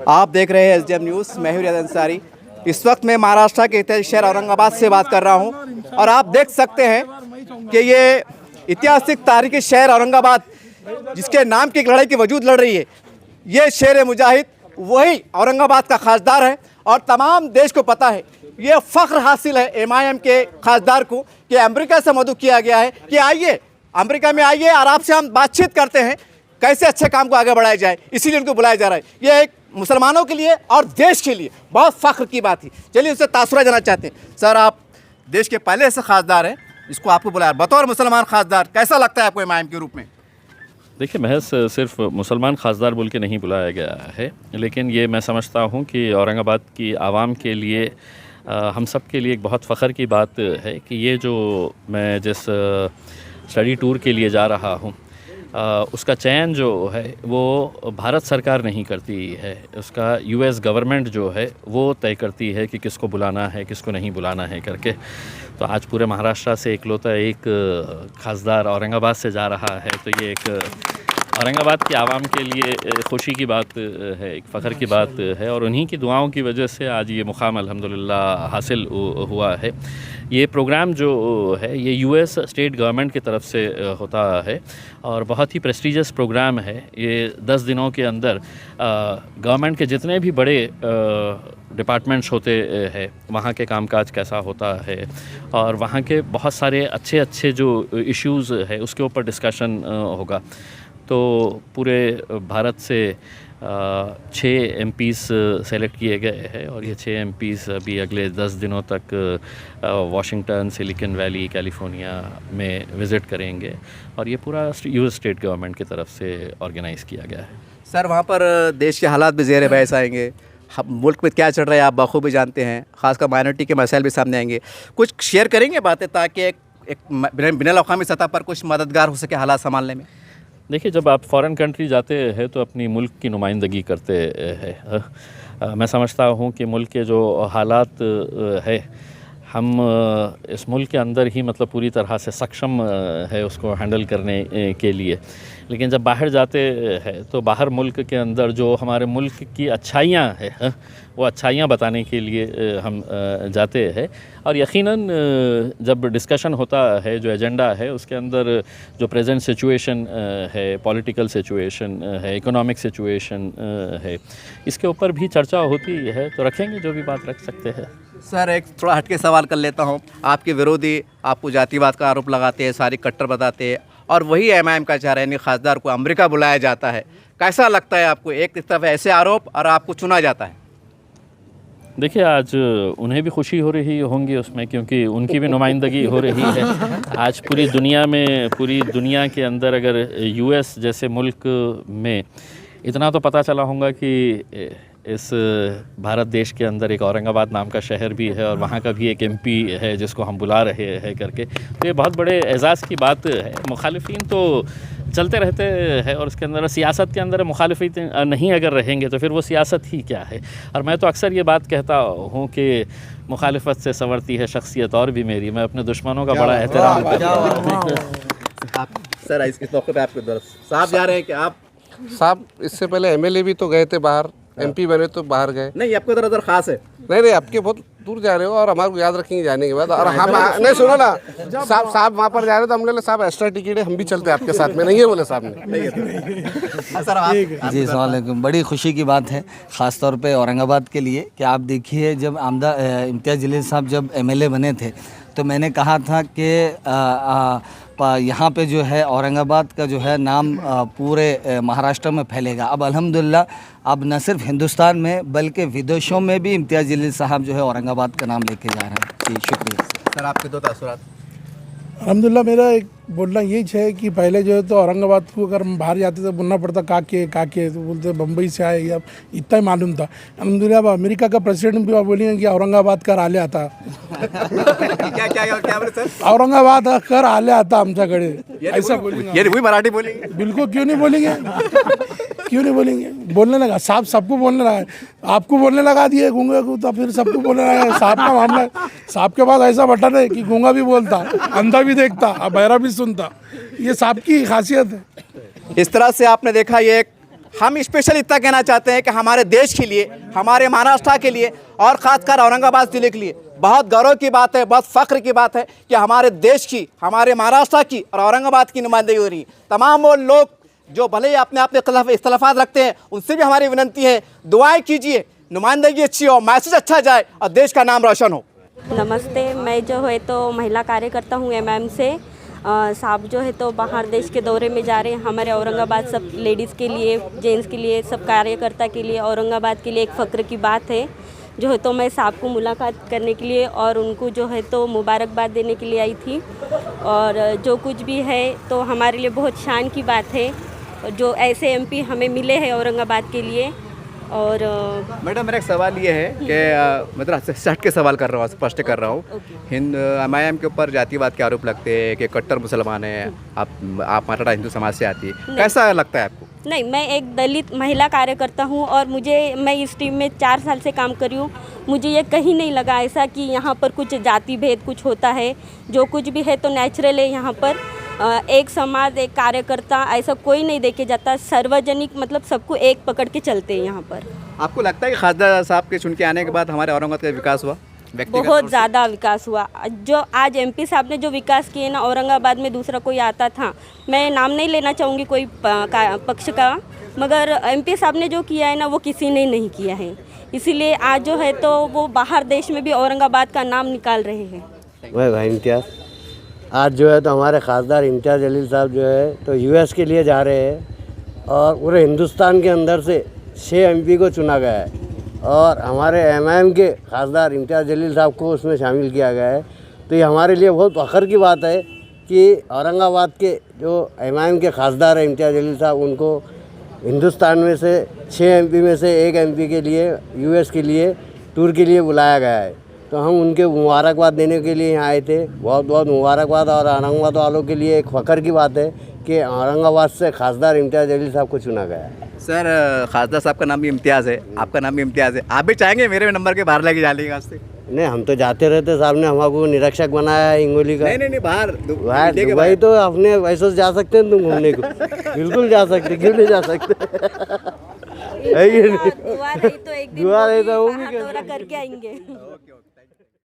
आप देख रहे हैं एसडीएम न्यूज़। मैं हूं रियाज अंसारी। इस वक्त मैं महाराष्ट्र के ऐतिहासिक शहर औरंगाबाद से बात कर रहा हूं और आप देख सकते हैं कि ये ऐतिहासिक तारीखी शहर औरंगाबाद, जिसके नाम की एक लड़ाई की वजूद लड़ रही है, ये शेर मुजाहिद वही औरंगाबाद का खासदार है और तमाम देश को पता है, ये फ़ख्र हासिल है एमआईएम के खासदार को कि अमेरिका से मदद किया गया है कि आइए अमेरिका में आइए और आपसे हम बातचीत करते हैं कैसे अच्छे काम को आगे बढ़ाया जाए, इसीलिए उनको बुलाया जा रहा है। ये एक मुसलमानों के लिए और देश के लिए बहुत फ़ख्र की बात थी। चलिए उससे तासुरा जाना चाहते हैं। सर, आप देश के पहले से खासदार हैं, इसको आपको बुलाया बतौर मुसलमान खासदार, कैसा लगता है आपको एमआईएम के रूप में? देखिए, महज सिर्फ मुसलमान खासदार बोल के नहीं बुलाया गया है, लेकिन ये मैं समझता हूँ कि औरंगाबाद की आवाम के लिए, हम सब के लिए एक बहुत फ़ख्र की बात है कि ये जो मैं जिस स्टडी टूर के लिए जा रहा हूँ, उसका चयन जो है वो भारत सरकार नहीं करती है, उसका यूएस गवर्नमेंट जो है वो तय करती है कि किसको बुलाना है किसको नहीं बुलाना है करके। तो आज पूरे महाराष्ट्र से इकलौता एक खासदार औरंगाबाद से जा रहा है, तो ये एक औरंगाबाद की आवाम के लिए खुशी की बात है, एक फ़ख्र की बात है और उन्हीं की दुआओं की वजह से आज ये मुकाम अल्हम्दुलिल्लाह हासिल हुआ है। ये प्रोग्राम जो है ये यूएस स्टेट गवर्नमेंट की तरफ से होता है और बहुत ही प्रेस्टीजियस प्रोग्राम है। ये 10 दिनों के अंदर गवर्नमेंट के जितने भी बड़े डिपार्टमेंट्स होते हैं, वहाँ के कामकाज कैसा होता है और वहाँ के बहुत सारे अच्छे जो इश्यूज़ है उसके ऊपर डिस्कशन होगा। तो पूरे भारत से 6 MPs सेलेक्ट किए गए हैं और ये 6 MPs अभी अगले 10 दिनों तक वाशिंगटन, सिलिकॉन वैली, कैलिफोर्निया में विज़िट करेंगे और ये पूरा यूएस स्टेट गवर्नमेंट की तरफ से ऑर्गेनाइज़ किया गया है। सर, वहाँ पर देश के हालात भी ज़ेर बहस आएंगे, मुल्क में क्या चल रहा है आप बखूबी जानते हैं, ख़ासकर माइनॉरिटी के मसाइल भी सामने आएंगे। कुछ शेयर करेंगे बातें ताकि एक बिन-अक़वामी सतह पर कुछ मददगार हो सके हालात संभालने में? देखिए, जब आप फ़ॉरेन कंट्री जाते हैं तो अपनी मुल्क की नुमाइंदगी करते हैं। मैं समझता हूँ कि मुल्क के जो हालात है, हम इस मुल्क के अंदर ही मतलब पूरी तरह से सक्षम है उसको हैंडल करने के लिए। लेकिन जब बाहर जाते हैं तो बाहर मुल्क के अंदर जो हमारे मुल्क की अच्छाइयाँ हैं वो अच्छाइयाँ बताने के लिए हम जाते हैं और यकीनन जब डिस्कशन होता है, जो एजेंडा है उसके अंदर जो प्रेजेंट सिचुएशन है, पॉलिटिकल सिचुएशन है, इकोनॉमिक सिचुएशन है, इसके ऊपर भी चर्चा होती है, तो रखेंगे जो भी बात रख सकते हैं। सर, एक थोड़ा हटके सवाल कर लेता हूँ। आपके विरोधी आपको जातिवाद का आरोप लगाते हैं, सारी कट्टर बताते हैं और वही एमआईएम का चाह रहे हैं खासदार को अमेरिका बुलाया जाता है, कैसा लगता है आपको? एक तरफ ऐसे आरोप और आपको चुना जाता है। देखिए, आज उन्हें भी खुशी हो रही होंगी उसमें, क्योंकि उनकी भी नुमाइंदगी हो रही है। आज पूरी दुनिया के अंदर अगर यूएस जैसे मुल्क में इतना तो पता चला होगा कि इस भारत देश के अंदर एक औरंगाबाद नाम का शहर भी है और वहाँ का भी एक MP है जिसको हम बुला रहे हैं करके, तो ये बहुत बड़े एजाज़ की बात है। मुखालिफिन तो चलते रहते हैं और उसके अंदर सियासत के अंदर मुखालिफिन नहीं अगर रहेंगे तो फिर वो सियासत ही क्या है। और मैं तो अक्सर ये बात कहता हूँ कि मुखालिफत से संवरती है शख्सियत और भी मेरी, मैं अपने दुश्मनों का बड़ा एहतराम करता हूँ। सर, इस मौके पर आपके दोस्त साहब जा रहे हैं कि आप? साहब इससे पहले MLA भी तो गए थे बाहर, MP बने तो बाहर गए। नहीं, आपको इधर खास है। नहीं, आपके बहुत दूर जा रहे हो और हमारे को याद रखेंगे जाने के बाद। और हम नहीं, सुनो ना, साहब वहाँ पर जा रहे तो हमने बोला साहब एक्स्ट्रा टिकट है, हम भी चलते आपके साथ में। नहीं है बोले साहब ने। जी, अस्सलाम वालेकुम। बड़ी खुशी की बात है ख़ास तौर पे औरंगाबाद के लिए कि आप देखिए, जब इम्तियाज़ जलील साहब जब MLA बने थे तो मैंने कहा था कि यहाँ पे जो है औरंगाबाद का जो है नाम पूरे महाराष्ट्र में फैलेगा। अब अल्हम्दुलिल्लाह अब न सिर्फ हिंदुस्तान में बल्कि विदेशों में भी इम्तियाज़ जलील साहब जो है औरंगाबाद का नाम लेके जा रहे हैं। जी, शुक्रिया। सर, आपके दो तासुरात? अल्हम्दुलिल्लाह, मेरा एक बोलना यही है कि पहले जो है तो औरंगाबाद को अगर हम बाहर जाते तो बोलना पड़ता काके तो बोलते बम्बई से आए, या इतना ही मालूम था। अल्हम्दुलिल्लाह अब अमेरिका का प्रेसिडेंट भी बोलेंगे कि औरंगाबाद कर आले आता क्या बोले सर? औरंगाबाद कर आले आता आमच्याकडे, ऐसा बोलेंगे। ये वही मराठी बोलेंगे? बिल्कुल, क्यों नहीं बोलेंगे, क्यों नहीं बोलेंगे? बोलने लगा साहब, सबको बोलने लगा। आपको बोलने लगा दिए गूंगे को, तो फिर सबको बोलने लगा। साहब का मामला, साहब के पास ऐसा बटन है कि गूंगा भी बोलता, अंधा भी देखता और बहरा भी सुनता। ये साहब की खासियत है। इस तरह से आपने देखा, ये एक हम स्पेशल इतना कहना चाहते हैं कि हमारे देश के लिए, हमारे महाराष्ट्र के लिए और ख़ासकर औरंगाबाद ज़िले के लिए बहुत गौरव की बात है, बहुत फ़ख्र की बात है कि हमारे देश की, हमारे महाराष्ट्र की और औरंगाबाद की नुमाइंदगी हो रही है। तमाम वो लोग जो भले ही अपने इख्तलाफात रखते हैं, उनसे भी हमारी विनती है, दुआएं कीजिए, नुमाइंदगी अच्छी हो, मैसेज अच्छा जाए और देश का नाम रोशन हो। नमस्ते, मैं जो है तो महिला कार्यकर्ता हूँ MM से। साहब जो है तो बाहर देश के दौरे में जा रहे हैं। हमारे औरंगाबाद सब लेडीज़ के लिए, जेंट्स के लिए, सब कार्यकर्ता के लिए, औरंगाबाद के लिए एक फ़ख्र की बात है जो है तो मैं साहब को मुलाकात करने के लिए और उनको जो है तो मुबारकबाद देने के लिए आई थी। और जो कुछ भी है तो हमारे लिए बहुत शान की बात है जो ऐसे MP हमें मिले हैं औरंगाबाद के लिए। और मैडम मेरा एक सवाल ये है कि मतलब सट के सवाल कर रहा हूँ, स्पष्ट कर रहा हूँ। हिंद MIM के ऊपर जातिवाद के आरोप लगते हैं कि कट्टर मुसलमान है, आप माराठा हिंदू समाज से आती है, कैसा लगता है आपको? नहीं, मैं एक दलित महिला कार्यकर्ता हूँ और मैं इस टीम में 4 साल से काम कर रही हूँ। मुझे ये कहीं नहीं लगा ऐसा कि यहाँ पर कुछ जाति भेद कुछ होता है। जो कुछ भी है तो नेचुरल है। यहाँ पर एक समाज, एक कार्यकर्ता, ऐसा कोई नहीं देखे जाता। सार्वजनिक मतलब सबको एक पकड़ के चलते हैं यहाँ पर। आपको लगता है कि खासदार साहब के चुन के आने के बाद हमारे औरंगाबाद का विकास हुआ? बहुत ज़्यादा विकास हुआ। जो आज MP साहब ने जो विकास किए ना, औरंगाबाद में दूसरा कोई आता था, मैं नाम नहीं लेना चाहूँगी कोई पक्ष का, मगर MP साहब ने जो किया है ना वो किसी ने नहीं किया है। इसीलिए आज जो है तो वो बाहर देश में भी औरंगाबाद का नाम निकाल रहे हैं। भाई इम्तियाज़, आज जो है तो हमारे खासदार इम्तियाज़ जलील साहब जो है तो US के लिए जा रहे हैं और पूरे हिंदुस्तान के अंदर से 6 MP को चुना गया है और हमारे MIM के खासदार इम्तियाज़ जलील साहब को उसमें शामिल किया गया है। तो ये हमारे लिए बहुत फ़ख्र की बात है कि औरंगाबाद के जो MIM के खासदार हैं इम्तियाज़ जलील साहब, उनको हिंदुस्तान में से 6 MP में से 1 MP के लिए US के लिए टूर के लिए बुलाया गया है। तो हम उनके मुबारकबाद देने के लिए यहाँ आए थे। बहुत बहुत मुबारकबाद। और औरंगाबाद वालों के लिए एक फ़ख्र की बात है कि औरंगाबाद से खासदार इम्तियाज़ जलील साहब को चुना गया है। सर, खासदार साहब का नाम भी इम्तियाज़ है, आपका नाम भी इम्तियाज़ है, आप भी चाहेंगे मेरे नंबर के बाहर लेके जाने का? नहीं, हम तो जाते रहते, साहब ने हमको निरीक्षक बनाया है हिंगोली का। नहीं, बाहर दुबई तो अपने वैसे जा सकते हैं तुम घूमने को। बिल्कुल जा सकते, क्यों नहीं जा सकते? दुआ रही तो एक दिन दुआ रही तो दौरा करके आएंगे।